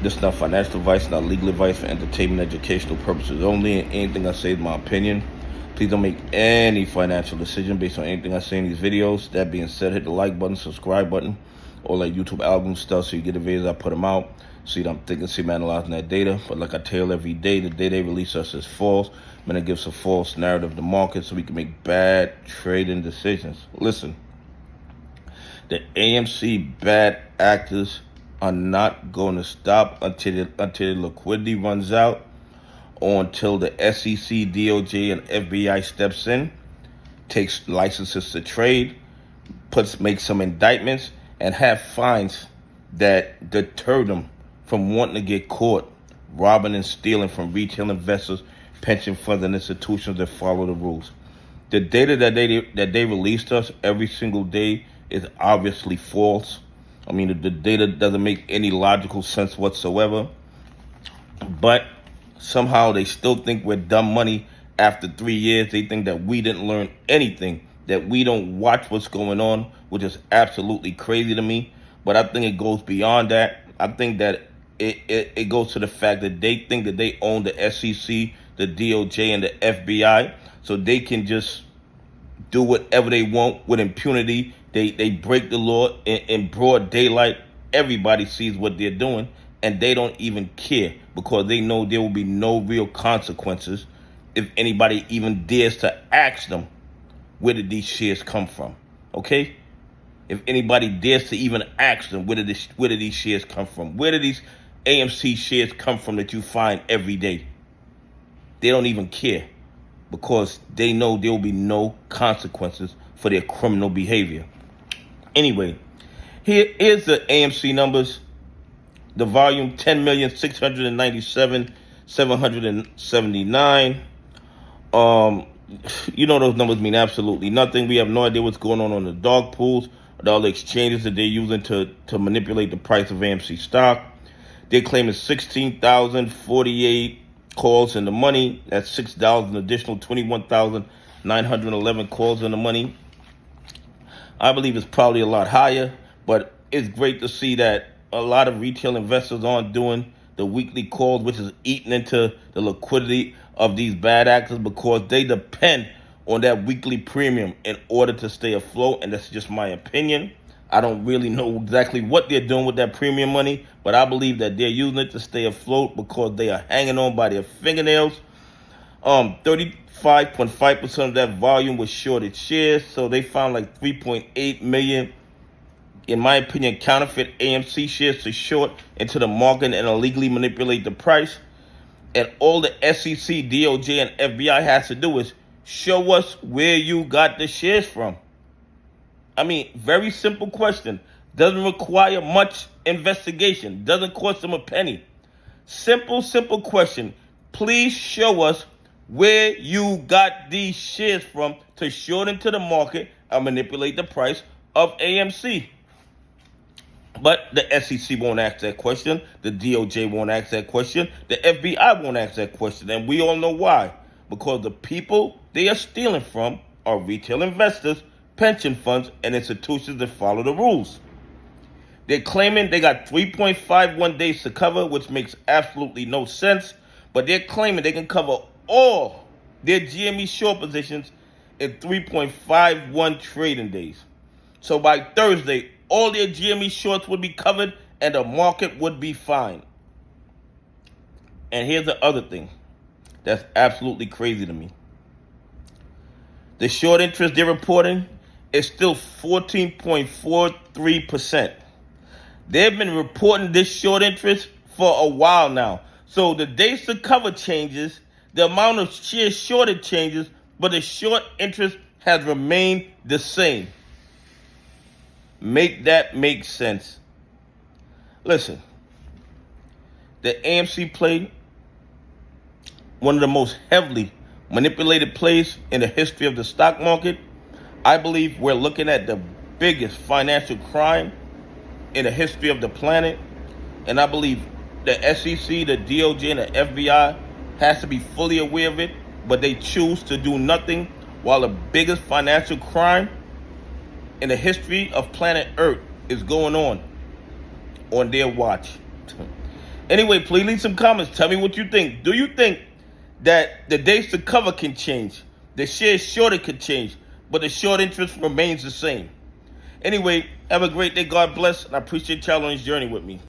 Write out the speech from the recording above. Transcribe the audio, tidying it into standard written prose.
This is not financial advice, not legal advice, for entertainment, educational purposes only, and anything I say is my opinion. Please don't make any financial decision based on anything I say in these videos. That being said, hit the like button, subscribe button, all that YouTube algorithm stuff so you get the videos I put them out. See that I'm thinking, see I'm analyzing that data. But like I tell every day, the data they release us is false. I'm going to give a false narrative of the market so we can make bad trading decisions. Listen, the AMC bad actors are not going to stop until the liquidity runs out, or until the SEC, DOJ, and FBI steps in, takes licenses to trade, makes some indictments, and have fines that deter them from wanting to get caught robbing and stealing from retail investors, pension funds, and institutions that follow the rules. The data that they released us every single day is obviously false. I mean, the data doesn't make any logical sense whatsoever. But somehow they still think we're dumb money after 3 years. They think that we didn't learn anything, that we don't watch what's going on, which is absolutely crazy to me. But I think it goes beyond that. I think that it goes to the fact that they think that they own the SEC, the DOJ, and the FBI, so they can just do whatever they want with impunity. They break the law in broad daylight. Everybody sees what they're doing, and they don't even care because they know there will be no real consequences if anybody even dares to ask them, where did these shares come from? Okay? If anybody dares to even ask them, where did these shares come from? Where did these AMC shares come from that you find every day? They don't even care because they know there will be no consequences for their criminal behavior. Anyway, here's the AMC numbers. The volume, 10,697,779. You know those numbers mean absolutely nothing. We have no idea what's going on the dog pools, all the exchanges that they're using to manipulate the price of AMC stock. They're claiming 16,048 calls in the money. That's $6 an additional 21,911 calls in the money. I believe it's probably a lot higher, but it's great to see that a lot of retail investors aren't doing the weekly calls, which is eating into the liquidity of these bad actors because they depend on that weekly premium in order to stay afloat, and that's just my opinion. I don't really know exactly what they're doing with that premium money, but I believe that they're using it to stay afloat because they are hanging on by their fingernails. 35.5% of that volume was shorted shares, so they found like 3.8 million, in my opinion, counterfeit AMC shares to short into the market and illegally manipulate the price. And all the SEC, DOJ, and FBI has to do is show us where you got the shares from. I mean, very simple question. Doesn't require much investigation. Doesn't cost them a penny. Simple question. Please show us where you got these shares from to short into the market and manipulate the price of AMC. But the SEC won't ask that question. The DOJ won't ask that question. The FBI won't ask that question. And we all know why. Because the people they are stealing from are retail investors, pension funds, and institutions that follow the rules. They're claiming they got 3.51 days to cover, which makes absolutely no sense. But they're claiming they can cover all their GME short positions in 3.51 trading days. So by Thursday, all their GME shorts would be covered and the market would be fine. And here's the other thing that's absolutely crazy to me. The short interest they're reporting is still 14.43%. They've been reporting this short interest for a while now. So the days to cover changes, the amount of shares shorted changes, but the short interest has remained the same. Make that make sense. Listen, the AMC play, one of the most heavily manipulated plays in the history of the stock market. I believe we're looking at the biggest financial crime in the history of the planet. And I believe the SEC, the DOJ, and the FBI has to be fully aware of it, but they choose to do nothing while the biggest financial crime in the history of planet Earth is going on their watch. Anyway, please leave some comments. Tell me what you think. Do you think that the days to cover can change? The share shorted could change, but the short interest remains the same. Anyway, have a great day. God bless, and I appreciate y'all on this journey with me.